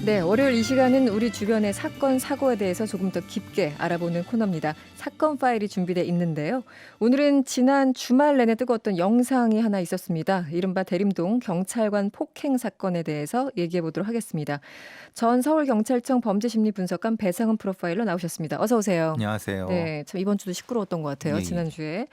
네, 월요일 이 시간은 우리 주변의 사건, 사고에 대해서 조금 더 깊게 알아보는 코너입니다. 사건 파일이 준비되어 있는데요. 오늘은 지난 주말 내내 뜨거웠던 영상이 하나 있었습니다. 이른바 대림동 경찰관 폭행 사건에 대해서 얘기해 보도록 하겠습니다. 전 서울경찰청 범죄심리분석관 배상훈 프로파일러 나오셨습니다. 어서 오세요. 안녕하세요. 네, 참 이번 주도 시끄러웠던 것 같아요. 예, 예. 지난주에.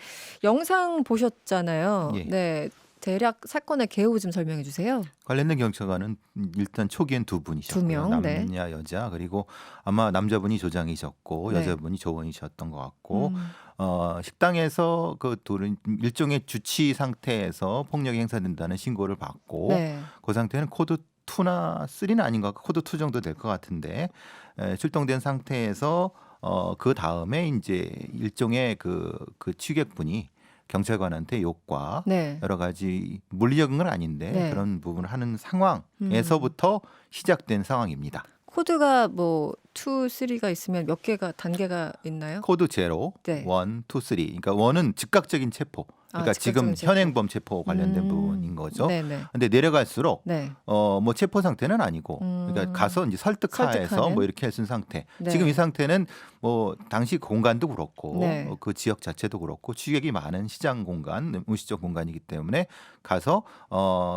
영상 보셨잖아요. 예. 네, 대략 사건의 개요 좀 설명해 주세요. 관련된 경찰관은 일단 초기엔 두 분이셨고요. 두 명, 남자, 네. 여자 그리고 아마 남자분이 조장이셨고 네. 여자분이 조원이셨던 것 같고 음. 식당에서 그 둘은 일종의 주치 상태에서 폭력이 행사된다는 신고를 받고 네. 그 상태는 코드 2나 3는 아닌 것 같고 코드 2 정도 될 것 같은데 출동된 상태에서 그 다음에 이제 일종의 그 취객분이 경찰관한테 욕과 네. 여러 가지 물리적인 건 아닌데 네. 그런 부분을 하는 상황에서부터 시작된 상황입니다. 코드가 뭐 2, 3가 있으면 몇 개가 단계가 있나요? 코드 제로, 네. 1, 2, 3. 그러니까 1은 즉각적인 체포. 그러니까 지금 즉각적인 체포. 현행범 체포 관련된 부분인 거죠. 네네. 근데 내려갈수록 네. 뭐 체포 상태는 아니고 그러니까 가서 이제 설득하에서 설득하는? 뭐 이렇게 해준 상태. 네. 지금 이 상태는 뭐 당시 공간도 그렇고 네. 그 지역 자체도 그렇고 취객이 많은 시장 공간, 음식점 공간이기 때문에 가서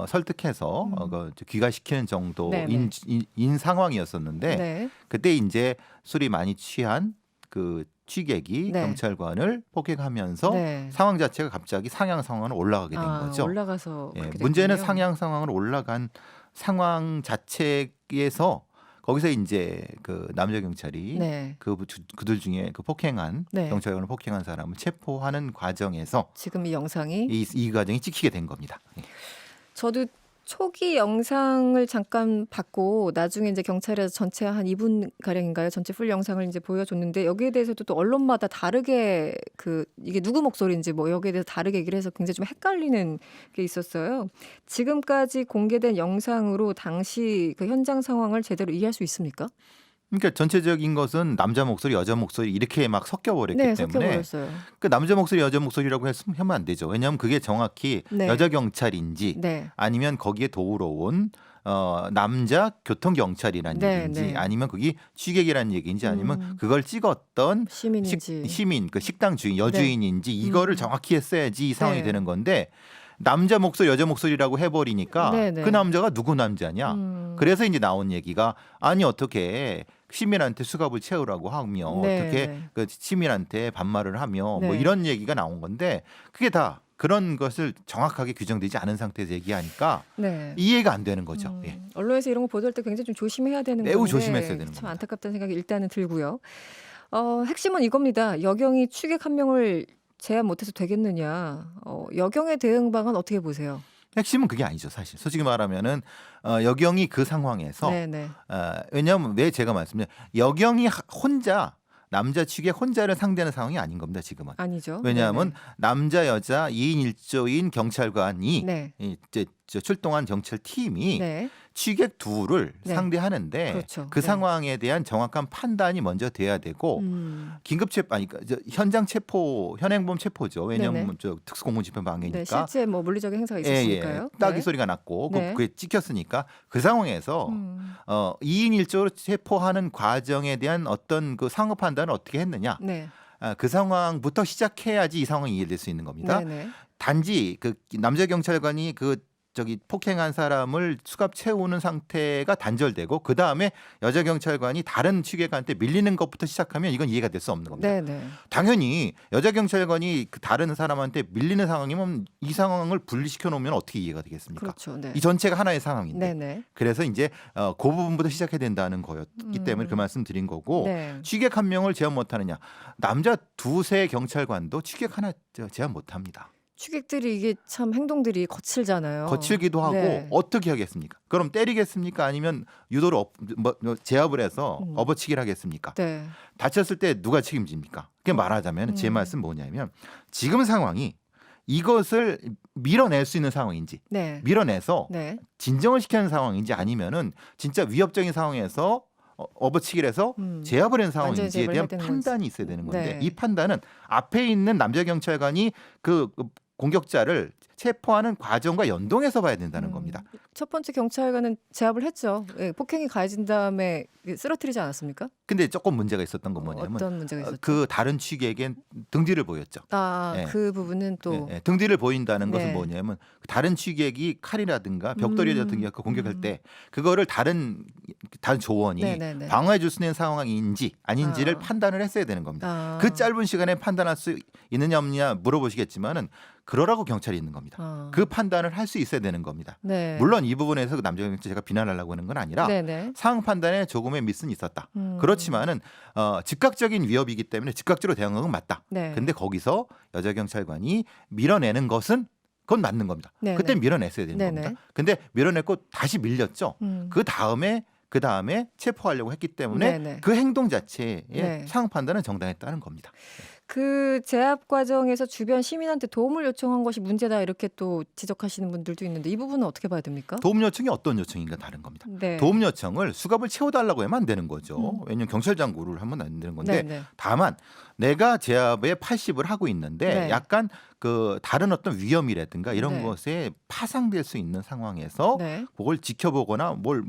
설득해서 그 귀가시키는 정도인 인 상황이었었는데 네. 그때 이제 술이 많이 취한 그 취객이 네. 경찰관을 폭행하면서 네. 상황 자체가 갑자기 상향 상황으로 올라가게 된 거죠. 올라가서 예, 그렇게 문제는 됐군요. 상향 상황으로 올라간 상황 자체에서 거기서 이제 그 남자 경찰이 네. 그들 중에 그 폭행한 네. 경찰관을 폭행한 사람을 체포하는 과정에서 지금 이 영상이 이 과정이 찍히게 된 겁니다. 예. 저도 초기 영상을 잠깐 봤고 나중에 이제 경찰에서 전체 한 2분 가량인가요? 전체 풀 영상을 이제 보여줬는데 여기에 대해서도 또 언론마다 다르게 이게 누구 목소리인지 뭐 여기에 대해서 다르게 얘기를 해서 굉장히 좀 헷갈리는 게 있었어요. 지금까지 공개된 영상으로 당시 그 현장 상황을 제대로 이해할 수 있습니까? 그러니까 전체적인 것은 남자 목소리, 여자 목소리 이렇게 막 섞여버렸기 네, 때문에 섞여버렸어요. 그 남자 목소리, 여자 목소리라고 하면 안 되죠. 왜냐하면 그게 정확히 네. 여자 경찰인지 네. 아니면 거기에 도우러 온 남자 교통 경찰이라는 네, 얘기인지 네. 아니면 그게 취객이라는 얘기인지 아니면 그걸 찍었던 시민인지. 시민, 그 식당 주인, 여주인인지 이거를 정확히 했어야지 이 상황이 네. 되는 건데 남자 목소리, 여자 목소리라고 해버리니까 네, 네. 그 남자가 누구 남자냐? 그래서 이제 나온 얘기가 아니 어떻게 시민한테 수갑을 채우라고 하며 네, 어떻게 네. 그 시민한테 반말을 하며 뭐 네. 이런 얘기가 나온 건데 그게 다 그런 것을 정확하게 규정되지 않은 상태에서 얘기하니까 네. 이해가 안 되는 거죠. 예. 언론에서 이런 거 보도할 때 굉장히 좀 조심해야 되는 매우 건데 조심했어야 되는 참 겁니다. 안타깝다는 생각이 일단은 들고요. 핵심은 이겁니다. 여경이 취객 한 명을 제한 못해서 되겠느냐. 여경의 대응 방안 어떻게 보세요? 핵심은 그게 아니죠, 사실. 솔직히 말하면은 여경이 그 상황에서 네네. 왜냐하면 왜 제가 말씀드려 여경이 혼자 남자 취객 혼자를 상대하는 상황이 아닌 겁니다, 지금은. 아니죠. 왜냐하면 남자 여자 2인 1조인 경찰관이 네. 이제 출동한 경찰 팀이 네. 취객 둘을 네. 상대하는데 그렇죠. 그 네. 상황에 대한 정확한 판단이 먼저 돼야 되고 긴급 체포 아니 현장 체포 현행범 체포죠. 왜냐하면 네네. 저 특수공무집행 네. 방해니까. 실제 뭐 물리적인 행사가 있었으니까요. 딱이 네. 소리가 났고 네. 그게 찍혔으니까 그 상황에서 2인 1조로 체포하는 과정에 대한 어떤 그 상호 판단을 어떻게 했느냐. 네. 그 상황부터 시작해야지 이 상황이 이해될 수 있는 겁니다. 네네. 단지 그 남자 경찰관이 폭행한 사람을 수갑 채우는 상태가 단절되고 그 다음에 여자 경찰관이 다른 취객한테 밀리는 것부터 시작하면 이건 이해가 될 수 없는 겁니다. 네네. 당연히 여자 경찰관이 그 다른 사람한테 밀리는 상황이면 이 상황을 분리시켜 놓으면 어떻게 이해가 되겠습니까? 그렇죠. 네. 이 전체가 하나의 상황인데. 네네. 그래서 이제 그 부분부터 시작해야 된다는 거였기 때문에 그 말씀 드린 거고 네. 취객 한 명을 제한 못하느냐. 남자 두세 경찰관도 취객 하나 제한 못합니다. 취객들이 이게 참 행동들이 거칠잖아요. 거칠기도 하고 네. 어떻게 하겠습니까? 그럼 때리겠습니까? 아니면 유도를 제압을 해서 업어치기를 하겠습니까? 네. 다쳤을 때 누가 책임집니까? 그게 말하자면 제 말씀 뭐냐면 지금 상황이 이것을 밀어낼 수 있는 상황인지 네. 밀어내서 네. 진정을 시키는 상황인지 아니면은 진짜 위협적인 상황에서 업어치기를 해서 제압을 한 상황인지에 제압을 대한 해야 되는 판단이 있어야 되는 건데 네. 이 판단은 앞에 있는 남자 경찰관이 그 공격자를 체포하는 과정과 연동해서 봐야 된다는 겁니다. 첫 번째 경찰관은 제압을 했죠. 예, 폭행이 가해진 다음에 쓰러뜨리지 않았습니까? 근데 조금 문제가 있었던 건 뭐냐면 어떤 문제가 있었죠? 그 다른 취객엔 등뒤를 보였죠. 아, 예. 그 부분은 또 등뒤를 보인다는 것은 네. 뭐냐면 다른 취객이 칼이라든가 벽돌이라든가 공격할 때 그거를 다른 조원이 네네네. 방어해 줄 수 있는 상황인지 아닌지를 아. 판단을 했어야 되는 겁니다. 아. 그 짧은 시간에 판단할 수 있느냐 없느냐 물어보시겠지만은 그러라고 경찰이 있는 겁니다. 아. 그 판단을 할 수 있어야 되는 겁니다. 네. 물론 이 부분에서 그 남자 경찰 제가 비난하려고 하는 건 아니라 네네. 상황 판단에 조금의 미스는 있었다. 그렇지만은 즉각적인 위협이기 때문에 즉각적으로 대응한 건 맞다. 네. 근데 거기서 여자 경찰관이 밀어내는 것은 그건 맞는 겁니다. 네네. 그때 밀어냈어야 되는 네네. 겁니다. 근데 밀어냈고 다시 밀렸죠. 음. 그 다음에 체포하려고 했기 때문에 네네. 그 행동 자체의 네. 상황 판단은 정당했다는 겁니다. 그 제압 과정에서 주변 시민한테 도움을 요청한 것이 문제다 이렇게 또 지적하시는 분들도 있는데 이 부분은 어떻게 봐야 됩니까? 도움 요청이 어떤 요청인가 다른 겁니다. 네. 도움 요청을 수갑을 채워달라고 하면 안 되는 거죠. 음. 왜냐하면 경찰 장구를 하면 안 되는 건데 네네. 다만 내가 제압에 80을 하고 있는데 네. 약간 그 다른 어떤 위험이라든가 이런 네. 것에 파상될 수 있는 상황에서 네. 그걸 지켜보거나 뭘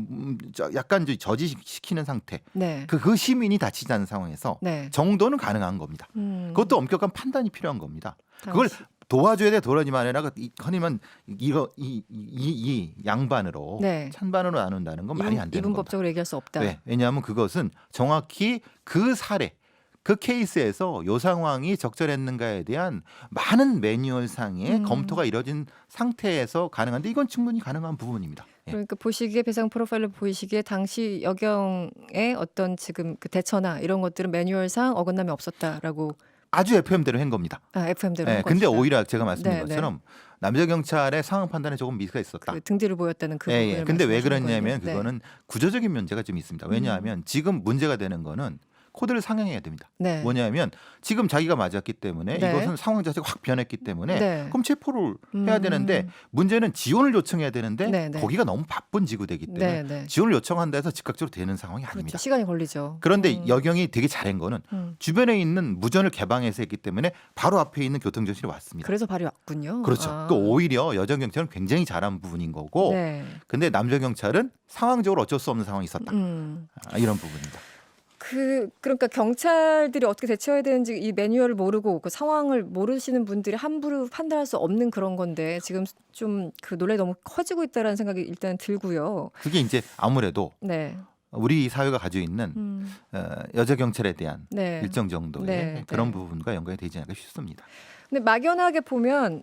약간 저지시키는 상태 네. 그 시민이 다치지 않는 상황에서 네. 정도는 가능한 겁니다. 그것도 엄격한 판단이 필요한 겁니다. 그걸 도와줘야 돼 도와주면 아니라 허니만 이 양반으로 네. 찬반으로 나눈다는 건 말이 안 되는 겁니다. 이분법적으로 얘기할 수 없다. 네, 왜냐하면 그것은 정확히 그 사례 그 케이스에서 요 상황이 적절했는가에 대한 많은 매뉴얼상의 검토가 이뤄진 상태에서 가능한데 이건 충분히 가능한 부분입니다. 예. 그러니까 보시기에 배상 프로파일을 보시기에 당시 여경의 어떤 지금 그 대처나 이런 것들은 매뉴얼상 어긋남이 없었다라고 아주 FM대로 한 겁니다. FM대로 예, 한 근데 것이다. 오히려 제가 말씀드린 네, 것처럼 남자 경찰의 상황 판단에 조금 미스가 있었다. 그 등뒤를 보였다는 그 예, 부분을 예. 근데 왜 말씀하시는 그러냐면 거예요? 그거는 구조적인 문제가 좀 있습니다. 왜냐하면 지금 문제가 되는 거는 코드를 상향해야 됩니다. 네. 뭐냐면 지금 자기가 맞았기 때문에 네. 이것은 상황 자체가 확 변했기 때문에 네. 그럼 체포를 해야 되는데 문제는 지원을 요청해야 되는데 네, 네. 거기가 너무 바쁜 지구되기 때문에 네, 네. 지원을 요청한다 해서 즉각적으로 되는 상황이 그렇죠. 아닙니다. 시간이 걸리죠. 그런데 여경이 되게 잘한 거는 주변에 있는 무전을 개방해서 했기 때문에 바로 앞에 있는 교통정신이 왔습니다. 그래서 발이 왔군요. 그렇죠. 아. 그 오히려 여자 경찰은 굉장히 잘한 부분인 거고 네. 근데 남자 경찰은 상황적으로 어쩔 수 없는 상황이 있었다. 이런 부분입니다. 그러니까 경찰들이 어떻게 대처해야 되는지 이 매뉴얼을 모르고 그 상황을 모르시는 분들이 함부로 판단할 수 없는 그런 건데 지금 좀 그 논란이 너무 커지고 있다라는 생각이 일단 들고요. 그게 이제 아무래도 네. 우리 사회가 가지고 있는 여자 경찰에 대한 네. 일정 정도의 네, 그런 네. 부분과 연관이 되지 않을까 싶습니다. 근데 막연하게 보면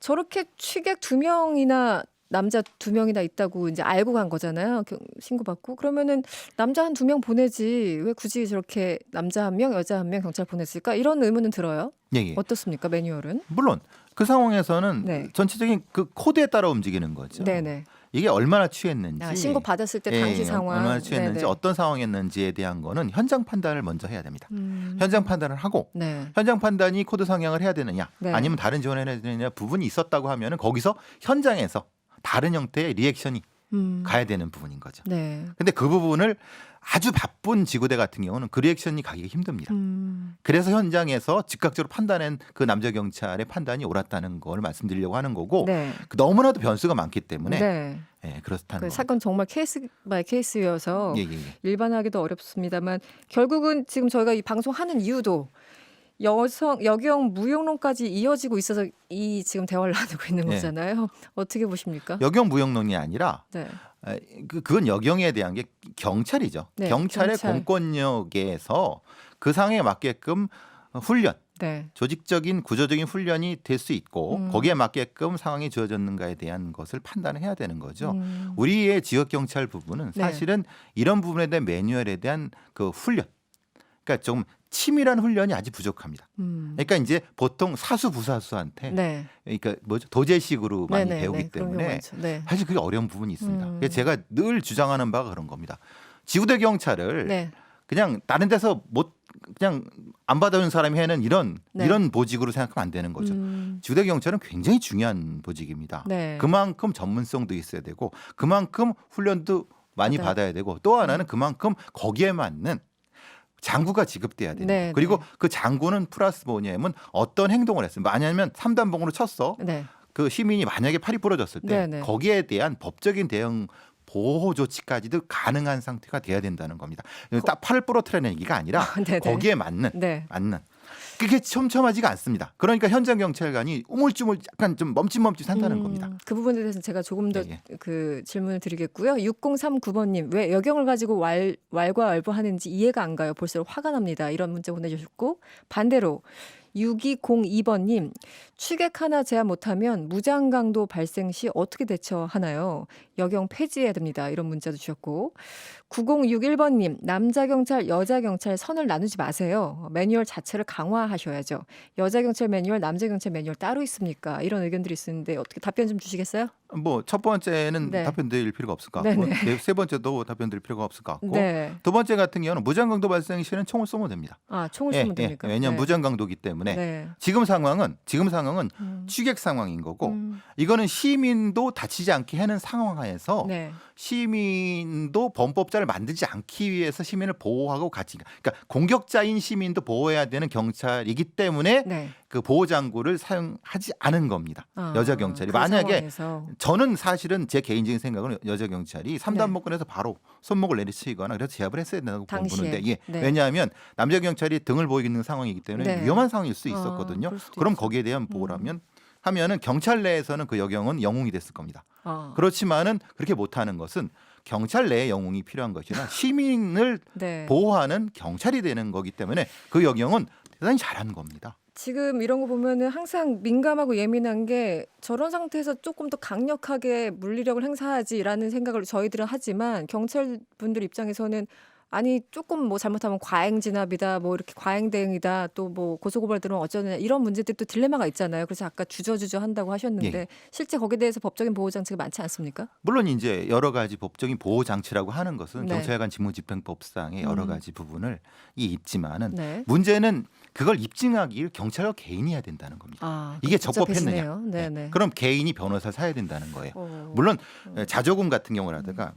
저렇게 취객 2명이나 남자 2명이나 있다고 이제 알고 간 거잖아요. 신고받고. 그러면은 남자 한 2명 보내지 왜 굳이 저렇게 남자 1명, 여자 1명 경찰 보냈을까? 이런 의문은 들어요. 예, 예. 어떻습니까? 매뉴얼은? 물론 그 상황에서는 네. 전체적인 그 코드에 따라 움직이는 거죠. 네네. 이게 얼마나 취했는지 신고 받았을 때 예, 당시 예, 상황. 얼마나 취했는지 네네. 어떤 상황이었는지에 대한 거는 현장 판단을 먼저 해야 됩니다. 현장 판단을 하고 네. 현장 판단이 코드 상향을 해야 되느냐 네. 아니면 다른 지원을 해야 되느냐 부분이 있었다고 하면은 거기서 현장에서 다른 형태의 리액션이 가야 되는 부분인 거죠. 네. 근데 그 부분을 아주 바쁜 지구대 같은 경우는 그 리액션이 가기가 힘듭니다. 그래서 현장에서 즉각적으로 판단한 그 남자 경찰의 판단이 옳았다는 걸 말씀드리려고 하는 거고 네. 너무나도 변수가 많기 때문에 네. 예, 그렇다는 그 거. 사건 정말 케이스 바이 케이스여서 예, 예, 예. 일반화하기도 어렵습니다만 결국은 지금 저희가 이 방송하는 이유도 여경 무용론까지 이어지고 있어서 이 지금 대화를 나누고 있는 네. 거잖아요. 어떻게 보십니까? 여경 무용론이 아니라 네. 그건 여경에 대한 게 경찰이죠. 네, 경찰의 경찰. 공권력에서 그 상황에 맞게끔 훈련, 네. 조직적인 구조적인 훈련이 될 수 있고 거기에 맞게끔 상황이 주어졌는가에 대한 것을 판단을 해야 되는 거죠. 우리의 지역 경찰 부분은 네. 사실은 이런 부분에 대한 매뉴얼에 대한 그 훈련, 그러니까 좀 치밀한 훈련이 아직 부족합니다. 그러니까 이제 보통 사수 부사수한테 네. 그러니까 뭐죠 도제식으로 많이 네네, 배우기 네. 그런 때문에 경우가 있죠. 네. 사실 그게 어려운 부분이 있습니다. 그래서 제가 늘 주장하는 바가 그런 겁니다. 지구대 경찰을 네. 그냥 다른 데서 못 그냥 안 받아온 사람이 해는 이런 네. 이런 보직으로 생각하면 안 되는 거죠. 지구대 경찰은 굉장히 중요한 보직입니다. 네. 그만큼 전문성도 있어야 되고 그만큼 훈련도 많이 맞아요. 받아야 되고 또 하나는 그만큼 거기에 맞는 장구가 지급돼야 되는 네, 거예요. 그리고 네. 그 장구는 플러스 뭐냐면 어떤 행동을 했어요. 만약에 3단봉으로 쳤어. 네. 그 시민이 만약에 팔이 부러졌을 때 네네. 거기에 대한 법적인 대응 보호 조치까지도 가능한 상태가 돼야 된다는 겁니다. 딱 팔을 부러뜨리는 얘기가 아니라 네네. 거기에 맞는 네. 그게 촘촘하지가 않습니다. 그러니까 현장 경찰관이 우물쭈물 약간 좀 멈칫멈칫한다는 겁니다. 그 부분에 대해서는 제가 조금 더 예, 그 질문을 드리겠고요. 6039번님 왜 여경을 가지고 왈가왈부하는지 이해가 안 가요. 볼수록 화가 납니다. 이런 문자 보내주셨고 반대로 6202번님 추객 하나 제한 못하면 무장강도 발생 시 어떻게 대처하나요? 여경 폐지해야 됩니다. 이런 문자도 주셨고 9061번님 남자 경찰 여자 경찰 선을 나누지 마세요. 매뉴얼 자체를 강화하셔야죠. 여자 경찰 매뉴얼 남자 경찰 매뉴얼 따로 있습니까? 이런 의견들이 있는데 어떻게 답변 좀 주시겠어요? 뭐 첫 번째는 네. 답변 드릴 필요가 없을 것 같고 세 번째도 답변 드릴 필요가 없을 것 같고 네. 두 번째 같은 경우는 무장강도 발생 시에는 총을 쏘면 됩니다. 아 총을 쏘면 됩니까? 왜냐하면 네. 무장강도기 때문에 네. 지금 상황은 음. 취객 상황인 거고 이거는 시민도 다치지 않게 하는 상황 하에서 네. 시민도 범법자를 만들지 않기 위해서 시민을 보호하고 같이 그러니까 공격자인 시민도 보호해야 되는 경찰이기 때문에 네. 그 보호 장구를 사용하지 않은 겁니다. 아, 여자 경찰이 그 만약에 상황에서. 저는 사실은 제 개인적인 생각은 여자 경찰이 네. 삼단목근에서 바로 손목을 내리치거나 그래서 제압을 했어야 된다고 당시에. 보는데 예. 네. 왜냐하면 남자 경찰이 등을 보이고 있는 상황이기 때문에 네. 위험한 상황일 수 아, 있었거든요. 그럴 수도 그럼 있죠. 거기에 대한 보호라면 하면은 경찰 내에서는 그 여경은 영웅이 됐을 겁니다. 아. 그렇지만은 그렇게 못하는 것은 경찰 내에 영웅이 필요한 것이나 시민을 네. 보호하는 경찰이 되는 거기 때문에 그 여경은 대단히 잘한 겁니다. 지금 이런 거 보면은 항상 민감하고 예민한 게 저런 상태에서 조금 더 강력하게 물리력을 행사하지라는 생각을 저희들은 하지만 경찰분들 입장에서는 아니 조금 뭐 잘못하면 과잉 진압이다 뭐 이렇게 과잉 대응이다 또 뭐 고소고발 들으면 어쩌느냐 이런 문제들이 또 딜레마가 있잖아요. 그래서 아까 주저주저 한다고 하셨는데 예. 실제 거기에 대해서 법적인 보호 장치가 많지 않습니까? 물론 이제 여러 가지 법적인 보호 장치라고 하는 것은 네. 경찰관 직무집행법상의 여러 가지 부분을 있지만은 네. 문제는 그걸 입증하기 경찰과 개인이 해야 된다는 겁니다. 아, 이게 복잡해지네요. 적법했느냐? 네, 네. 네. 그럼 개인이 변호사를 사야 된다는 거예요. 어. 물론 자조금 같은 경우라든가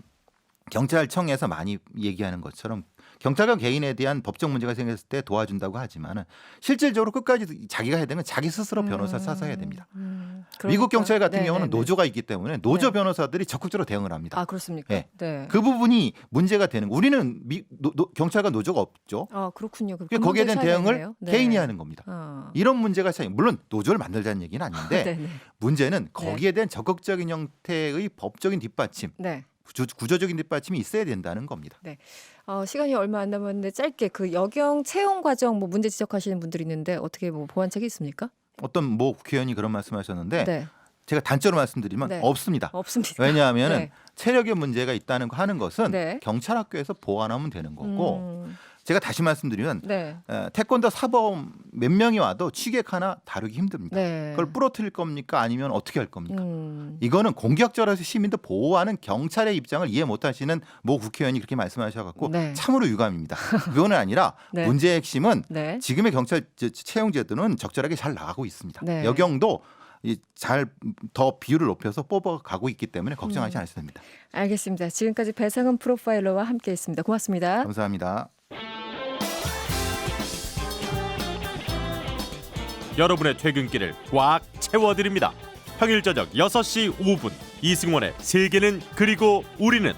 경찰청에서 많이 얘기하는 것처럼 경찰관 개인에 대한 법적 문제가 생겼을 때 도와준다고 하지만은 실질적으로 끝까지 자기가 해야 되는 건 자기 스스로 변호사 사서 해야 됩니다. 미국 경찰 같은 네, 경우는 네, 네. 노조가 있기 때문에 노조 네. 변호사들이 적극적으로 대응을 합니다. 아 그렇습니까? 네. 네. 그 부분이 문제가 되는 거. 우리는 경찰관 노조가 없죠. 아 그렇군요. 그 거기에 대한 문제 대응을 차이가 있네요. 개인이 하는 겁니다. 아. 이런 문제가 차이. 물론 노조를 만들자는 얘기는 아닌데 네, 네. 문제는 거기에 대한 적극적인 형태의 법적인 뒷받침, 네. 구조적인 뒷받침이 있어야 된다는 겁니다. 시간이 얼마 안 남았는데 짧게 그 여경 채용 과정 뭐 문제 지적하시는 분들이 있는데 어떻게 뭐 보완책이 있습니까? 어떤 모 국회의원이 그런 말씀하셨는데 네. 제가 단적으로 말씀드리면 네. 없습니다. 없습니다. 왜냐하면은 네. 체력에 문제가 있다는 거 하는 것은 네. 경찰 학교에서 보완하면 되는 거고 음, 제가 다시 말씀드리면 네. 태권도 사범 몇 명이 와도 취객 하나 다루기 힘듭니다. 네. 그걸 부러뜨릴 겁니까? 아니면 어떻게 할 겁니까? 음, 이거는 공격자로서 시민도 보호하는 경찰의 입장을 이해 못하시는 모 국회의원이 그렇게 말씀하셔갖고 네. 참으로 유감입니다. 그거는 아니라 네. 문제의 핵심은 네. 지금의 경찰 채용 제도는 적절하게 잘 나가고 있습니다. 네. 여경도 잘 더 비율을 높여서 뽑아가고 있기 때문에 걱정하지 않으셔도 됩니다. 알겠습니다. 지금까지 배상은 프로파일러와 함께했습니다. 고맙습니다. 감사합니다. 여러분의 퇴근길을 꽉 채워드립니다. 평일 저녁 6시 5분 이승원의 세계는 그리고 우리는